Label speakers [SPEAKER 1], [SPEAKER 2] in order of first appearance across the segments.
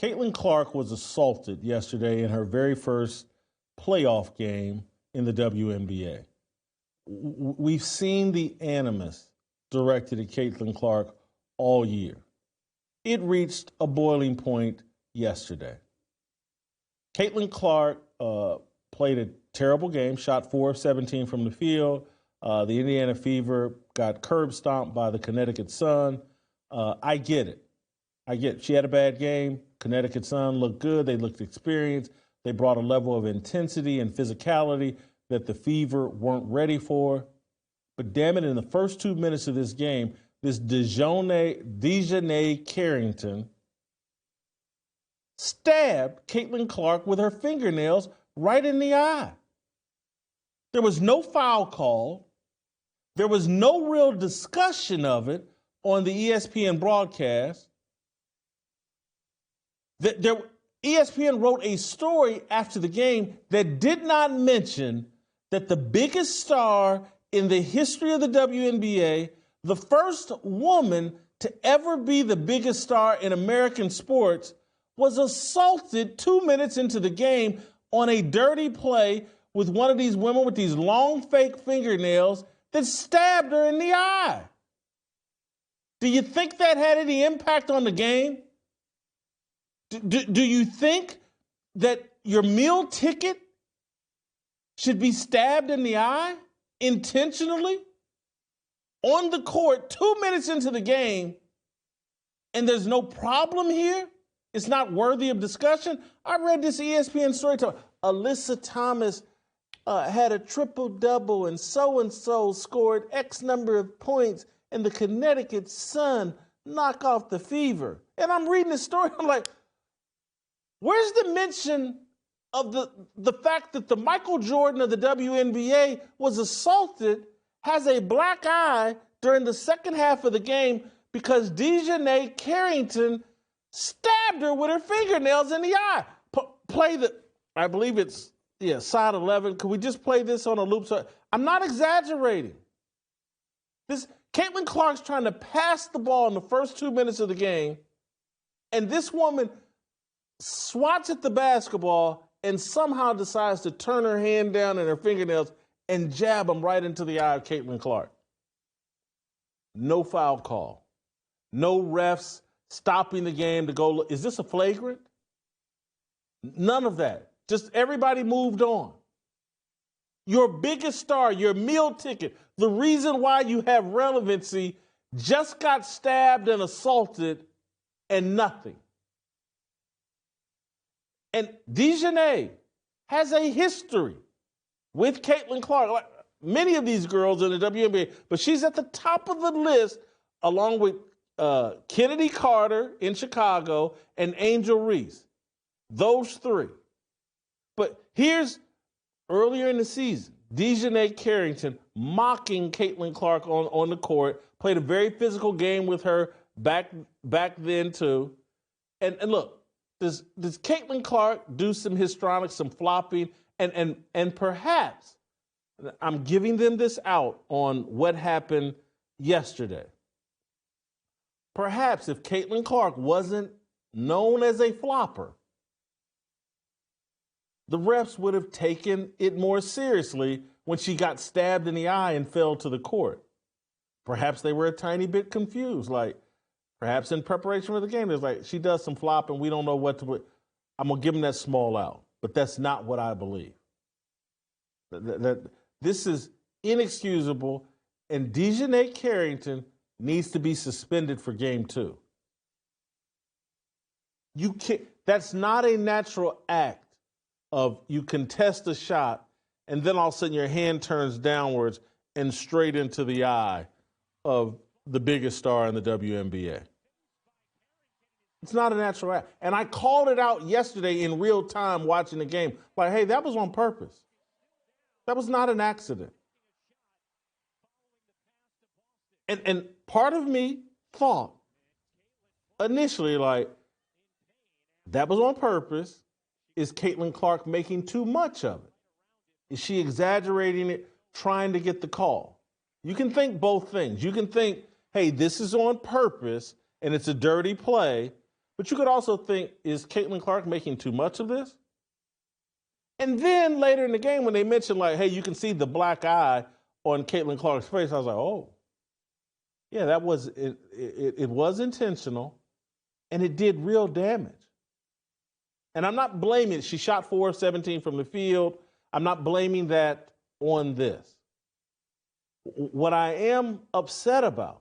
[SPEAKER 1] Caitlin Clark was assaulted yesterday in her very first playoff game in the WNBA. We've seen the animus directed at Caitlin Clark all year. It reached a boiling point yesterday. Caitlin Clark played a terrible game, shot 4 of 17 from the field. The Indiana Fever got curb stomped by the Connecticut Sun. I get it. She had a bad game. Connecticut Sun looked good. They looked experienced. They brought a level of intensity and physicality that the Fever weren't ready for. But damn it, in the first 2 minutes of this game, this Dijonai Carrington stabbed Caitlin Clark with her fingernails right in the eye. There was no foul call. There was no real discussion of it on the ESPN broadcast. ESPN wrote a story after the game that did not mention that the biggest star in the history of the WNBA, the first woman to ever be the biggest star in American sports, was assaulted 2 minutes into the game on a dirty play with one of these women with these long fake fingernails that stabbed her in the eye. Do you think that had any impact on the game? Do you think that your meal ticket should be stabbed in the eye intentionally on the court 2 minutes into the game and there's no problem here? It's not worthy of discussion? I read this ESPN story. Alyssa Thomas had a triple-double and so scored X number of points and the Connecticut Sun knock off the Fever. And I'm reading the story, I'm like, where's the mention of the fact that the Michael Jordan of the WNBA was assaulted, has a black eye during the second half of the game because Dijonai Carrington stabbed her with her fingernails in the eye? I believe it's, side 11. Could we just play this on a loop? So I'm not exaggerating. Caitlin Clark's trying to pass the ball in the first 2 minutes of the game, and this woman swats at the basketball and somehow decides to turn her hand down and her fingernails and jab them right into the eye of Caitlin Clark. No foul call. No refs stopping the game to go, is this a flagrant? None of that. Just everybody moved on. Your biggest star, your meal ticket, the reason why you have relevancy, just got stabbed and assaulted and nothing. And Dijonai has a history with Caitlin Clark, like many of these girls in the WNBA, but she's at the top of the list along with Kennedy Carter in Chicago and Angel Reese. Those three. But here's earlier in the season, Dijonai Carrington mocking Caitlin Clark on the court, played a very physical game with her back then too. And look, does Caitlin Clark do some histrionics, some flopping, and perhaps, I'm giving them this out on what happened yesterday. Perhaps if Caitlin Clark wasn't known as a flopper, the refs would have taken it more seriously when she got stabbed in the eye and fell to the court. Perhaps they were a tiny bit confused, like perhaps in preparation for the game, there's like, she does some flopping, we don't know what to put. I'm going to give them that small out, but that's not what I believe. That this is inexcusable, and Dijonai Carrington needs to be suspended for game 2. You can't, that's not a natural act of you contest a shot and then all of a sudden your hand turns downwards and straight into the eye of the biggest star in the WNBA. It's not a natural act. And I called it out yesterday in real time watching the game. Like, hey, that was on purpose. That was not an accident. And part of me thought initially, like, that was on purpose. Is Caitlin Clark making too much of it? Is she exaggerating it, trying to get the call? You can think both things. You can think, hey, this is on purpose and it's a dirty play, But you could also think, is Caitlin Clark making too much of this? And then later in the game, when they mentioned, like, hey, you can see the black eye on Caitlin Clark's face, I was like, oh, yeah, that was it was intentional, and it did real damage. And I'm not blaming it. She shot 4 of 17 from the field. I'm not blaming that on this. What I am upset about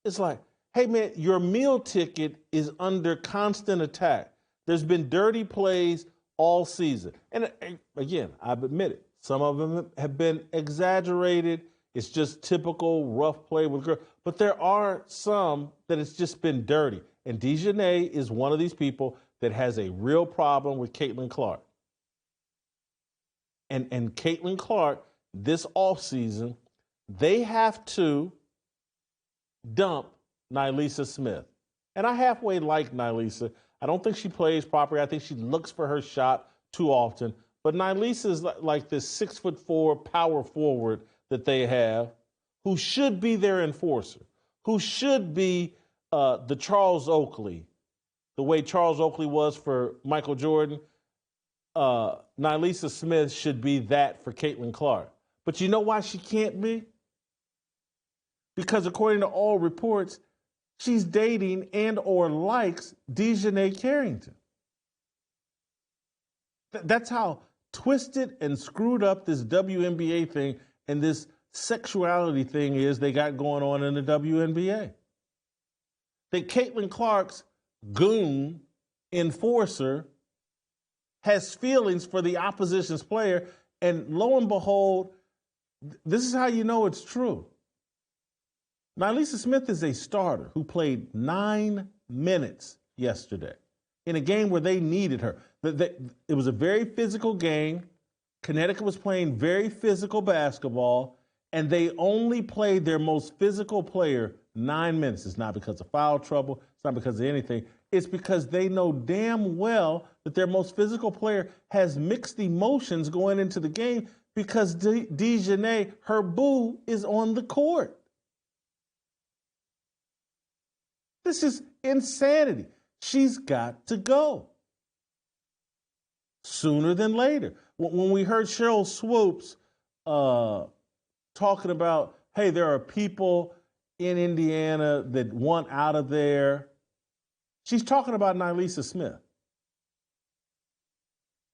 [SPEAKER 1] is like, hey, man, your meal ticket is under constant attack. There's been dirty plays all season. And again, I've admitted, some of them have been exaggerated. It's just typical rough play with girls. But there are some that it's just been dirty. And Dijonai is one of these people that has a real problem with Caitlin Clark. And Caitlin Clark, this offseason, they have to dump Nylisa Smith. And I halfway like Nylisa. I don't think she plays properly. I think she looks for her shot too often. But Nylisa is like this 6'4" power forward that they have, who should be their enforcer, who should be the Charles Oakley, the way Charles Oakley was for Michael Jordan. Nylisa Smith should be that for Caitlin Clark. But you know why she can't be? Because according to all reports, she's dating and or likes Dijonai Carrington. That's how twisted and screwed up this WNBA thing and this sexuality thing is they got going on in the WNBA. That Caitlin Clark's goon enforcer has feelings for the opposition's player, and lo and behold, this is how you know it's true. Nylisa Smith is a starter who played 9 minutes yesterday in a game where they needed her. It was a very physical game. Connecticut was playing very physical basketball, and they only played their most physical player 9 minutes. It's not because of foul trouble. It's not because of anything. It's because they know damn well that their most physical player has mixed emotions going into the game because Dijonai, her boo, is on the court. This is insanity. She's got to go sooner than later. When we heard Cheryl Swoops talking about, hey, there are people in Indiana that want out of there, she's talking about Nylisa Smith.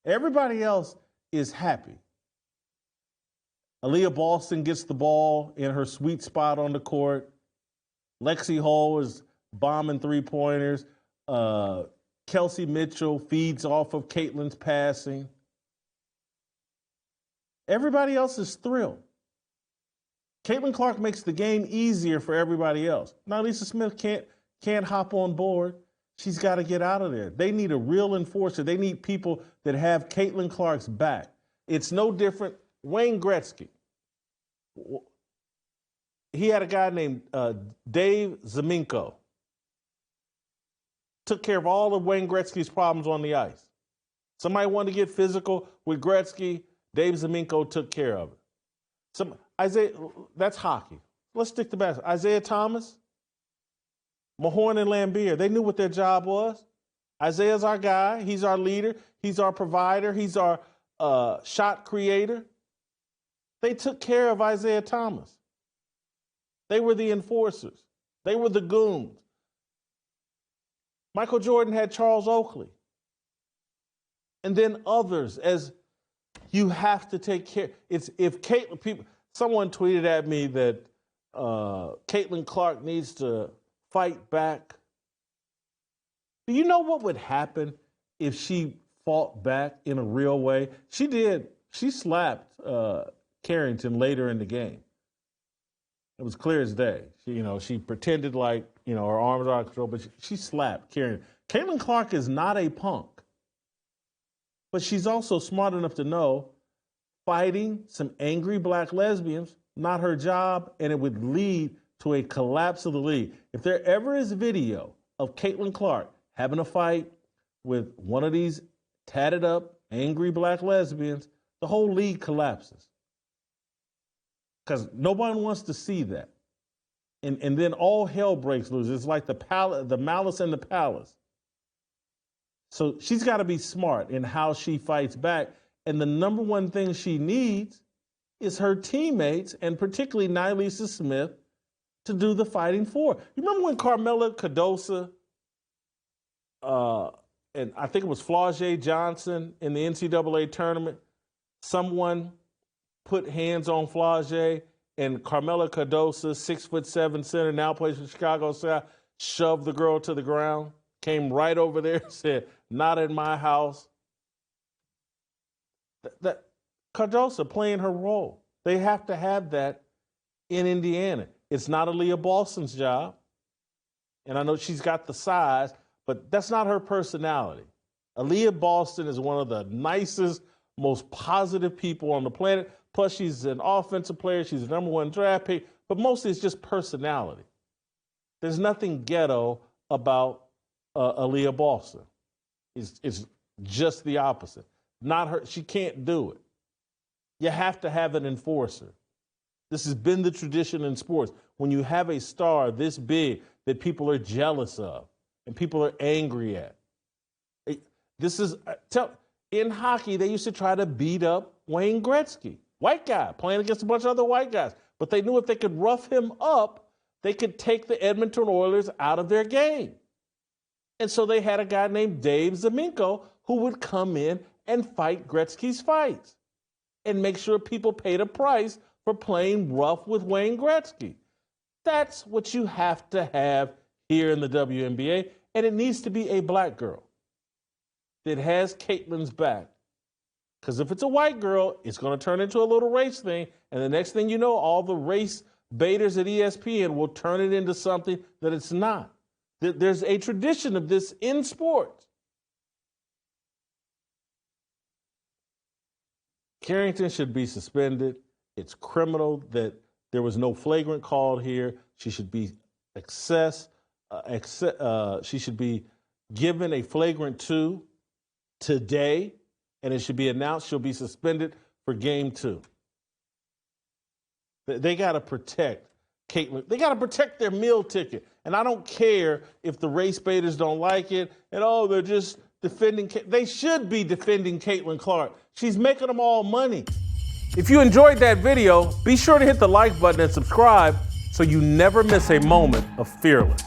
[SPEAKER 1] Everybody else is happy. Aaliyah Boston gets the ball in her sweet spot on the court. Lexi Hull is bombing three-pointers. Kelsey Mitchell feeds off of Caitlin's passing. Everybody else is thrilled. Caitlin Clark makes the game easier for everybody else. Nylisa Smith can't hop on board. She's got to get out of there. They need a real enforcer. They need people that have Caitlin Clark's back. It's no different. Wayne Gretzky. He had a guy named Dave Zeminko. Took care of all of Wayne Gretzky's problems on the ice. Somebody wanted to get physical with Gretzky, Dave Zeminko took care of it. Isaiah, that's hockey. Let's stick to basketball. Isaiah Thomas, Mahorn and Lambier, they knew what their job was. Isaiah's our guy. He's our leader. He's our provider. He's our shot creator. They took care of Isaiah Thomas. They were the enforcers. They were the goons. Michael Jordan had Charles Oakley. And then others, as you have to take care. It's if someone tweeted at me that Caitlin Clark needs to fight back. Do you know what would happen if she fought back in a real way? She did. She slapped Carrington later in the game. It was clear as day. She pretended like, her arms are out of control, but she slapped Carrington. Caitlin Clark is not a punk, but she's also smart enough to know fighting some angry black lesbians, not her job, and it would lead to a collapse of the league. If there ever is video of Caitlin Clark having a fight with one of these tatted up, angry black lesbians, the whole league collapses. Because nobody wants to see that. And then all hell breaks loose. It's like the Malice in the Palace. So she's got to be smart in how she fights back. And the number one thing she needs is her teammates, and particularly Nylisa Smith, to do the fighting for her. You remember when Carmella Cardosa and I think it was Flau'jae Johnson in the NCAA tournament, someone put hands on Flau'jae, and Carmella Cardosa, 6'7" center, now plays for Chicago South, shoved the girl to the ground, came right over there and said, "Not in my house." That Cardosa playing her role. They have to have that in Indiana. It's not Aaliyah Boston's job. And I know she's got the size, but that's not her personality. Aaliyah Boston is one of the nicest, most positive people on the planet. Plus, she's an offensive player. She's the #1 draft pick. But mostly it's just personality. There's nothing ghetto about Aaliyah Boston. It's just the opposite. Not her. She can't do it. You have to have an enforcer. This has been the tradition in sports. When you have a star this big that people are jealous of and people are angry at. In hockey, they used to try to beat up Wayne Gretzky. White guy playing against a bunch of other white guys. But they knew if they could rough him up, they could take the Edmonton Oilers out of their game. And so they had a guy named Dave Zeminko who would come in and fight Gretzky's fights and make sure people paid a price for playing rough with Wayne Gretzky. That's what you have to have here in the WNBA, and it needs to be a black girl that has Caitlin's back. Because if it's a white girl, it's going to turn into a little race thing, and the next thing you know, all the race baiters at ESPN will turn it into something that it's not. There's a tradition of this in sports. Carrington should be suspended. It's criminal that there was no flagrant call here. She should be she should be given a flagrant 2 today, and it should be announced she'll be suspended for game 2. They got to protect Caitlin. They got to protect their meal ticket. And I don't care if the race baiters don't like it and, they're just defending. They should be defending Caitlin Clark. She's making them all money. If you enjoyed that video, be sure to hit the like button and subscribe so you never miss a moment of Fearless.